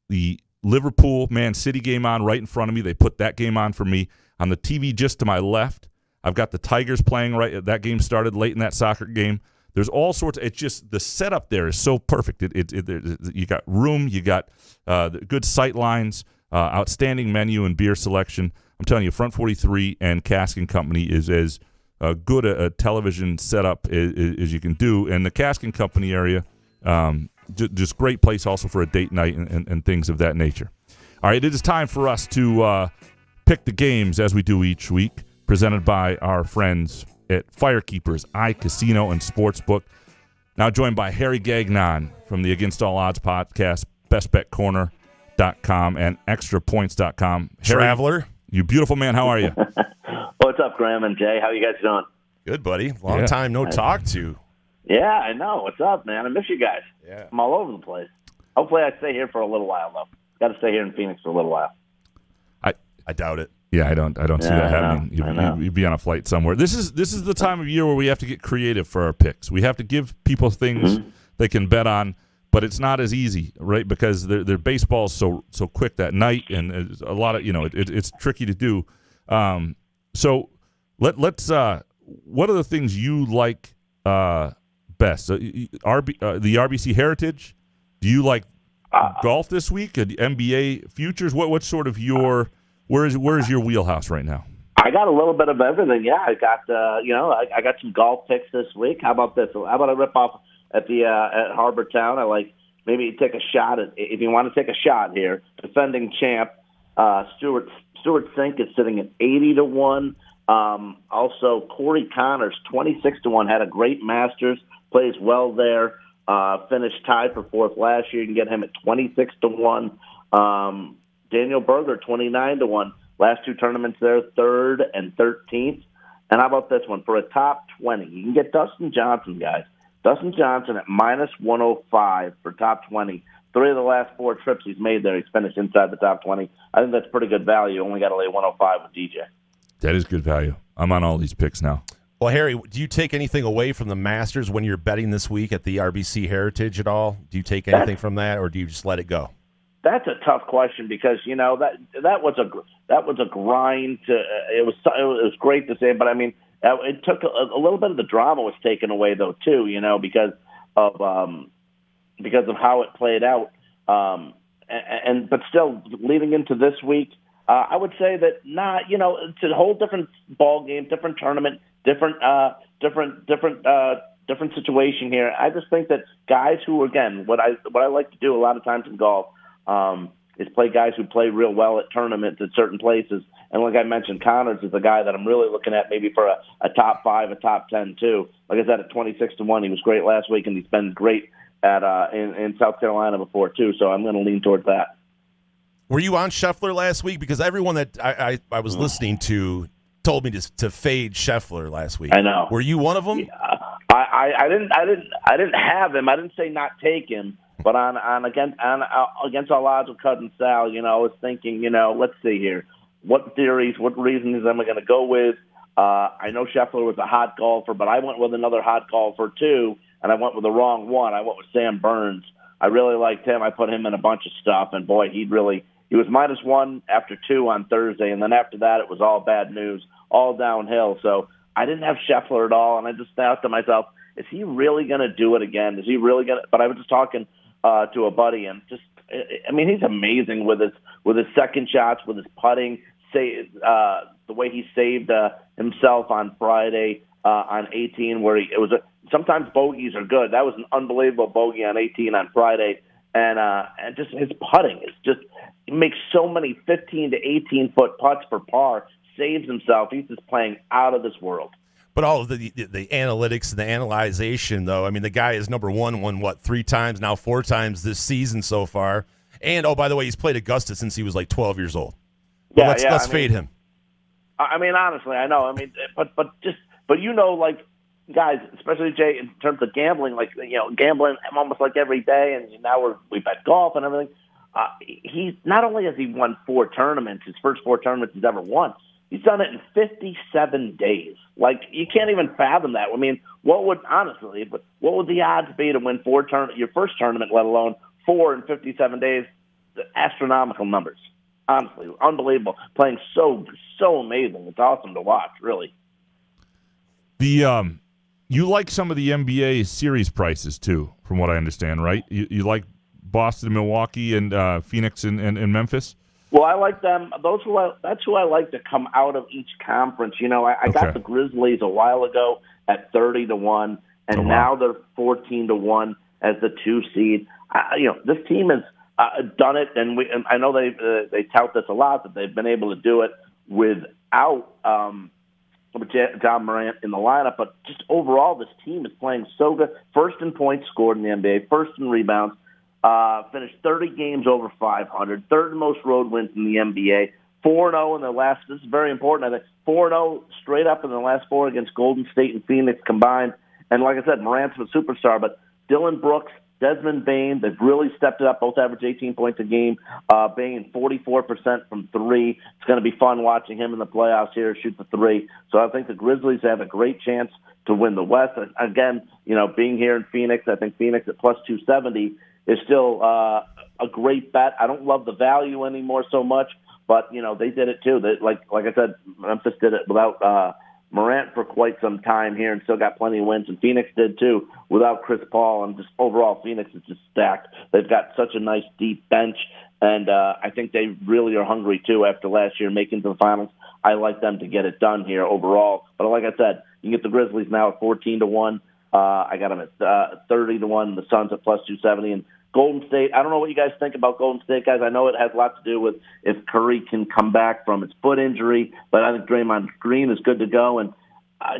the Liverpool-Man City game on right in front of me. They put that game on for me. On the TV just to my left, I've got the Tigers playing right. That game started late in that soccer game. There's all sorts. It's just the setup there is so perfect. You got room, you got good sight lines, outstanding menu and beer selection. I'm telling you, Front 43 and Casking Company is as good a television setup as you can do. And the Casking Company area, just great place also for a date night and things of that nature. All right, it is time for us to pick the games as we do each week, presented by our friends at Firekeepers iCasino and Sportsbook. Now joined by Harry Gagnon from the Against All Odds podcast, bestbetcorner.com, and extrapoints.com. Traveler. You beautiful man. How are you? What's up, Graham and Jay? How you guys doing? Good, buddy. Long time no talk to. Yeah, I know. What's up, man? I miss you guys. Yeah. I'm all over the place. Hopefully I stay here for a little while, though. Got to stay here in Phoenix for a little while. I doubt it. Yeah, I don't see that happening. I know. You'd be on a flight somewhere. This is the time of year where we have to get creative for our picks. We have to give people things they can bet on, but it's not as easy, right? Because their baseball's so quick that night, and a lot of it's tricky to do. So let's what are the things you like best? The RBC Heritage. Do you like golf this week? NBA futures? What's sort of your Where is your wheelhouse right now? I got a little bit of everything. Yeah, I got I got some golf picks this week. How about this? How about I rip off at Harbor Town? I like maybe take a shot at, if you want to take a shot here. Defending champ Stuart Sink is sitting at 80-1. Also Corey Connors 26-1. Had a great Masters. Plays well there. Finished tied for fourth last year. You can get him at 26-1. Daniel Berger, 29-1. Last two tournaments there, 3rd and 13th. And how about this one? For a top 20, you can get Dustin Johnson, guys. Dustin Johnson at -105 for top 20. 3 of the last 4 trips he's made there, he's finished inside the top 20. I think that's pretty good value. Only got to lay 105 with DJ. That is good value. I'm on all these picks now. Well, Harry, do you take anything away from the Masters when you're betting this week at the RBC Heritage at all? Do you take anything from that, or do you just let it go? That's a tough question because that was a grind. It was great to say, but I mean it took a little bit of the drama was taken away though too. Because of how it played out. But still leading into this week, I would say that it's a whole different ball game, different tournament, different situation here. I just think that guys who, again, what I like to do a lot of times in golf. Is play guys who play real well at tournaments at certain places. And like I mentioned, Connors is a guy that I'm really looking at maybe for a top 5, a top 10 too. Like I said, at 26-1, he was great last week, and he's been great at in South Carolina before too. So I'm going to lean towards that. Were you on Scheffler last week? Because everyone that I was listening to told me to fade Scheffler last week. I know. Were you one of them? Yeah. I didn't have him. I didn't say not take him. But against all odds with Cousin Sal, I was thinking, let's see here. What theories, what reasons am I going to go with? I know Scheffler was a hot golfer, but I went with another hot golfer too, and I went with the wrong one. I went with Sam Burns. I really liked him. I put him in a bunch of stuff, and boy, he was -1 after 2 on Thursday, and then after that it was all bad news, all downhill. So I didn't have Scheffler at all, and I just thought to myself, is he really going to do it again? Is he really going to? But I was just talking to a buddy, and he's amazing with his second shots, with his putting, the way he saved himself on Friday on 18, where sometimes bogeys are good. That was an unbelievable bogey on 18 on Friday, and just his putting is just he makes so many 15 to 18 foot putts for par, saves himself. He's just playing out of this world. But all of the analytics and the analyzation, though, I mean, the guy is number one, won 3 times, now 4 times this season so far. And, oh, by the way, he's played Augusta since he was like 12 years old. But let's fade him. I mean, honestly, I know. I mean, but you know, like, guys, especially Jay, in terms of gambling, like, you know, gambling almost like every day, and now we bet golf and everything. He's not only has he won 4 tournaments, his first 4 tournaments he's ever won, he's done it in 57 days. Like, you can't even fathom that. I mean, what would the odds be to win your first tournament, let alone 4 in 57 days? Astronomical numbers. Honestly, unbelievable. Playing so amazing. It's awesome to watch, really. You like some of the NBA series prices too, from what I understand, right? You like Boston, Milwaukee, and Phoenix and Memphis? Well, I like them. That's who I like to come out of each conference. You know, I got the Grizzlies a while ago at 30-1, and now they're 14-1 as the 2 seed. You know, this team has done it, and I know they tout this a lot, that they've been able to do it without John Morant in the lineup. But just overall, this team is playing so good. First in points scored in the NBA, first in rebounds. Finished 30 games over 500, third most road wins in the NBA, 4-0 in their last, this is very important, I think, 4-0 straight up in the last 4 against Golden State and Phoenix combined. And like I said, Morant's a superstar, but Dillon Brooks, Desmond Bane, they've really stepped it up, both average 18 points a game. Bane, 44% from 3. It's going to be fun watching him in the playoffs here shoot the 3. So I think the Grizzlies have a great chance to win the West. Again, you know, being here in Phoenix, I think Phoenix at plus 270 is still a great bet. I don't love the value anymore so much, but, you know, they did it too. They, like I said, Memphis did it without Morant for quite some time here and still got plenty of wins, and Phoenix did too without Chris Paul. And just overall, Phoenix is just stacked. They've got such a nice deep bench, and I think they really are hungry too after last year making it to the finals. I like them to get it done here overall. But like I said, you can get the Grizzlies now at 14-1. I got them at 30-1. The Suns at plus 270. And Golden State, I don't know what you guys think about Golden State, guys. I know it has a lot to do with if Curry can come back from his foot injury, but I think Draymond Green is good to go. And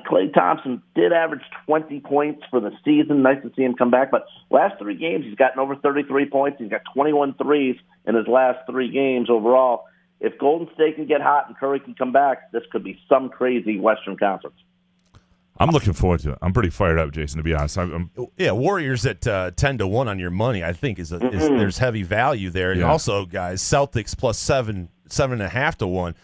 Klay Thompson did average 20 points for the season. Nice to see him come back. But last 3 games, he's gotten over 33 points. He's got 21 threes in his last 3 games overall. If Golden State can get hot and Curry can come back, this could be some crazy Western Conference. I'm looking forward to it. I'm pretty fired up, Jason, to be honest. Yeah, Warriors at 10-1 on your money, I think, is there's heavy value there. And also, guys, Celtics plus 7.5 to 1,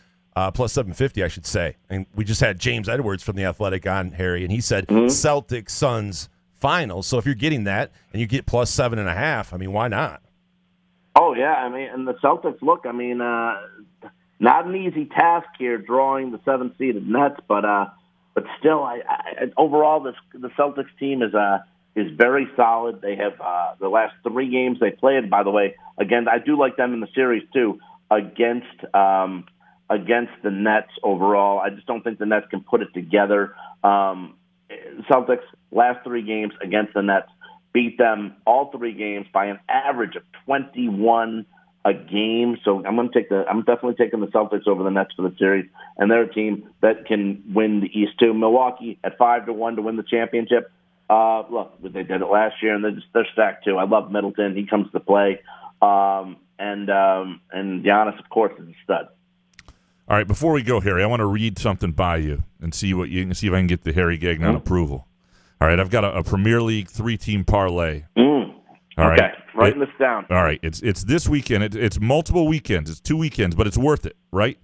plus 750, I should say. And we just had James Edwards from The Athletic on, Harry, and he said Celtics Suns finals. So if you're getting that and you get plus 7.5, I mean, why not? Oh, yeah. I mean, and the Celtics, look, I mean, not an easy task here drawing the 7th-seeded Nets, but still, I overall, the Celtics team is very solid. They have the last 3 games they played. By the way, again, I do like them in the series too against the Nets. Overall, I just don't think the Nets can put it together. Celtics last 3 games against the Nets, beat them all 3 games by an average of 21 a game. So I'm definitely taking the Celtics over the Nets for the series, and they're a team that can win the East too. Milwaukee at 5-1 to win the championship. Look, they did it last year, and they're stacked too. I love Middleton; he comes to play, and Giannis, of course, is a stud. All right, before we go, Harry, I want to read something by you and see if I can get the Harry Gagnon approval. All right, I've got a Premier League 3-team parlay. All right. Okay, writing this down. All right, it's this weekend. It's multiple weekends. It's 2 weekends, but it's worth it, right?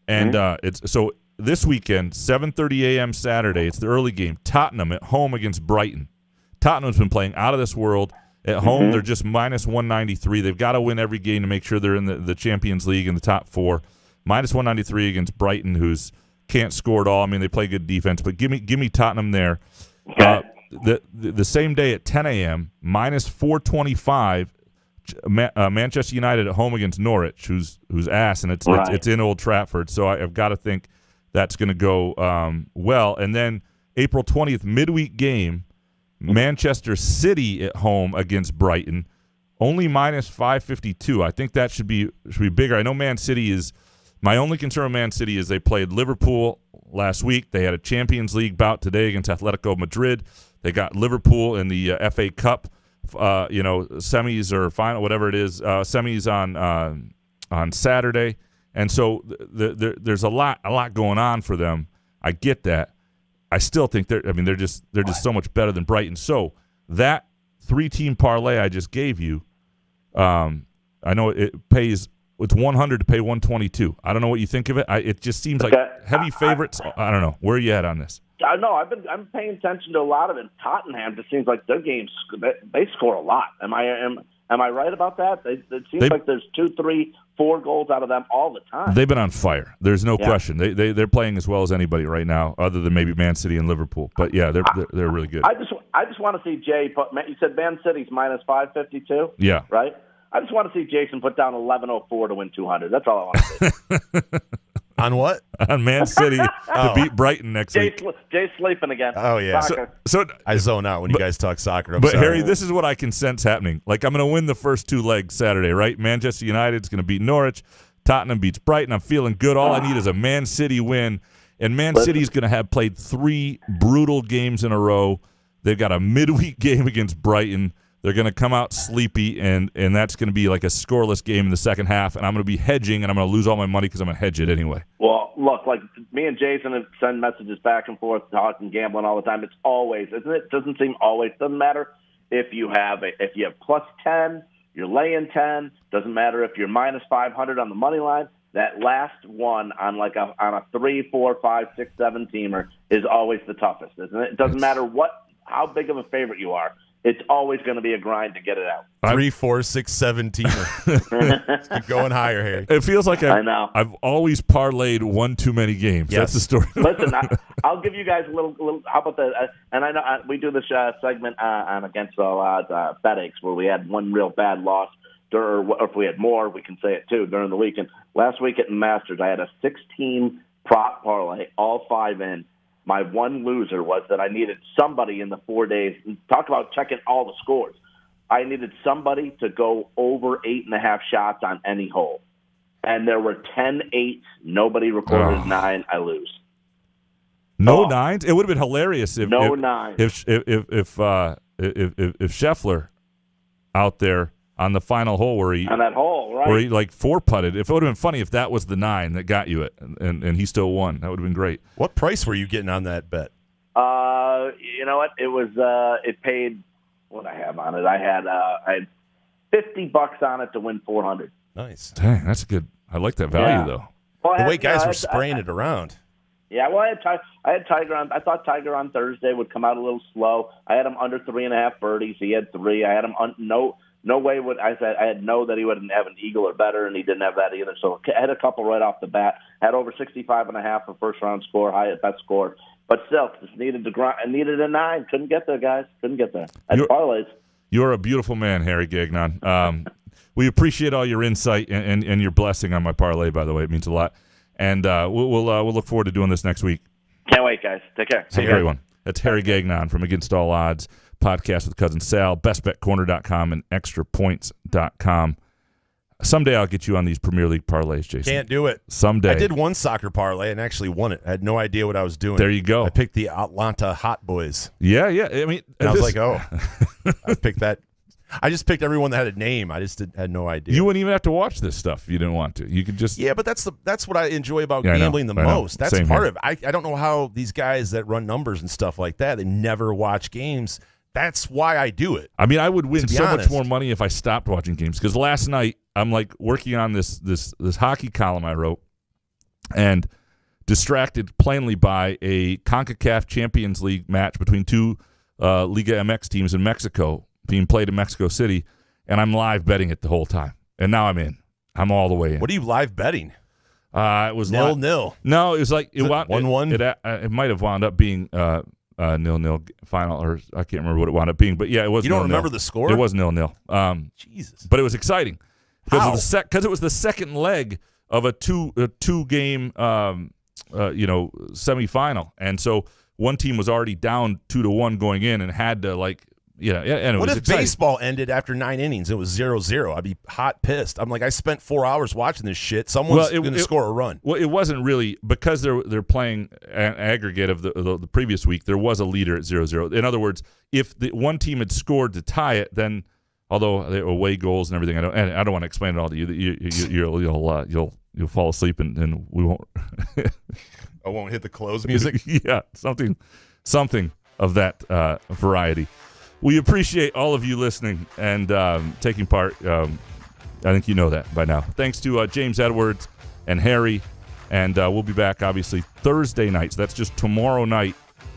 And it's so this weekend, 7:30 a.m. Saturday. It's the early game. Tottenham at home against Brighton. Tottenham's been playing out of this world. At home, they're just minus 193. They've got to win every game to make sure they're in the Champions League in the top 4. Minus 193 against Brighton, who's can't score at all. I mean, they play good defense, but give me Tottenham there. Okay. The same day at 10 a.m., minus 425, Manchester United at home against Norwich, who's ass, and it's in Old Trafford. So I've got to think that's going to go well. And then April 20th, midweek game, Manchester City at home against Brighton. only minus 552. I think that should be bigger. I know Man City is – my only concern with Man City is they played Liverpool last week. They had a Champions League bout today against Atletico Madrid. They got Liverpool in the FA Cup, semis or final, whatever it is, semis on Saturday. And so there's a lot going on for them. I get that. I still think they're just so much better than Brighton. So that 3-team parlay I just gave you, I know it pays. It's 100 to pay 122. I don't know what you think of it. It just seems like heavy favorites. I don't know. Where are you at on this? I know. I'm paying attention to a lot of it. Tottenham just seems like their games, they score a lot. Am I right about that? It seems like there's 2, 3, 4 goals out of them all the time. They've been on fire. There's no question. They're playing as well as anybody right now, other than maybe Man City and Liverpool. But yeah, they're really good. I just want to see Jay. You said Man City's minus 552. Yeah. Right. I just want to see Jason put down 1104 to win 200. That's all I want to see. On what? On Man City to beat Brighton next week. Jay's sleeping again. Oh, yeah. So I zone out when you guys talk soccer. But, Harry, this is what I can sense happening. Like, I'm going to win the first 2 legs Saturday, right? Manchester United's going to beat Norwich. Tottenham beats Brighton. I'm feeling good. All I need is a Man City win. And Man City's going to have played 3 brutal games in a row. They've got a midweek game against Brighton. They're going to come out sleepy, and that's going to be like a scoreless game in the second half, and I'm going to be hedging, and I'm going to lose all my money because I'm going to hedge it anyway. Well, look, like me and Jason send messages back and forth, talking gambling all the time. It's always, isn't it? Doesn't seem always. Doesn't matter if you have plus 10, you're laying 10. Doesn't matter if you're minus 500 on the money line. That last one on a 3, 4, 5, 6, 7 teamer is always the toughest, isn't it? It doesn't matter how big of a favorite you are. It's always going to be a grind to get it out. 3, 4, 6, 7 teamer. Keep going higher, Harry. It feels like I've always parlayed one too many games. Yes. That's the story. Listen, I'll give you guys a little. How about the? And I know we do this segment on Against All Odds bet where we had one real bad loss, or if we had more, we can say it too during the week. And last week at Masters, I had a 16 prop parlay, all 5 in. My one loser was that I needed somebody in the 4 days. Talk about checking all the scores. I needed somebody to go over 8.5 shots on any hole. And there were 10 8s. Nobody recorded 9. I lose. No 9s? It would have been hilarious if 9. If Scheffler out there on the final hole where he 4-putted. If it would have been funny if that was the 9 that got you it, and he still won. That would have been great. What price were you getting on that bet? You know what? It was it paid what I have on it. I had $50 on it to win 400. Nice. Dang, that's good. I like that value though. Well, the way guys were spraying it around. Yeah, well, I had Tiger on. I thought Tiger on Thursday would come out a little slow. I had him under 3.5 birdies. He had 3. I had him no way would I said I had that he wouldn't have an eagle or better, and he didn't have that either. So I had a couple right off the bat. Had over 65.5 for first round score, high at best score, but still just needed to grind. I needed a 9. Couldn't get there, guys. Couldn't get there. And parlays. You're a beautiful man, Harry Gagnon. We appreciate all your insight and your blessing on my parlay. By the way, it means a lot. And we'll look forward to doing this next week. Can't wait, guys. Take care. Have a great one. That's Harry Gagnon from Against All Odds podcast with Cousin Sal, bestbetcorner.com and extrapoints.com. Someday I'll get you on these Premier League parlays, Jason. Can't do it. Someday. I did one soccer parlay and actually won it. I had no idea what I was doing. There you go. I picked the Atlanta Hot Boys. Yeah. I mean, and I was like, I picked that. I just picked everyone that had a name. I just had no idea. You wouldn't even have to watch this stuff if you didn't want to. You could just but that's what I enjoy about gambling the most. That's part of it. I don't know how these guys that run numbers and stuff like that, they never watch games. That's why I do it. I mean, I would win so much more money if I stopped watching games. Because last night I'm like working on this hockey column I wrote, and distracted plainly by a CONCACAF Champions League match between 2 Liga MX teams in Mexico being played in Mexico City, and I'm live betting it the whole time. And now I'm in. I'm all the way in. What are you live betting? It was 0-0. No, it was like it 1-1. It might have wound up being 0-0 final, or I can't remember what it wound up being. But yeah, it was. You don't 0-0. Remember the score? It was 0-0. Jesus. But it was exciting because it was the second leg of a two game semifinal, and so one team was already down 2-1 going in and had to And what if exciting. baseball ended after 9 innings? It was 0-0. I'd be hot pissed. I'm like, I spent 4 hours watching this shit. Someone's going to score a run. Well, it wasn't really because they're playing an aggregate of the previous week. There was a leader at 0-0. In other words, if the one team had scored to tie it, then although they away goals and everything, I don't want to explain it all to you. You'll fall asleep and we won't. I won't hit the close music. Yeah, something of that variety. We appreciate all of you listening and taking part. I think you know that by now. Thanks to James Edwards and Harry, and we'll be back obviously Thursday night. So that's just tomorrow night.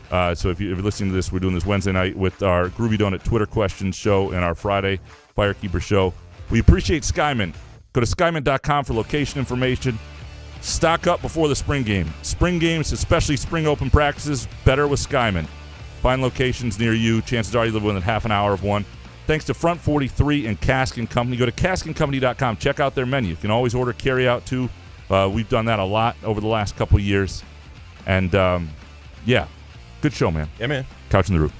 So if you're listening to this, we're doing this Wednesday night with our Groovy Donut Twitter questions show and our Friday Firekeeper show. We appreciate Skyman. Go to skyman.com for location information. Stock up before the spring game. Spring games, especially spring open practices, better with Skyman. Find locations near you. Chances are you live within half an hour of one. Thanks to Front 43 and Cask & Company. Go to caskandcompany.com. Check out their menu. You can always order carry-out, too. We've done that a lot over the last couple of years. And, good show, man. Yeah, man. Couch in the Roof.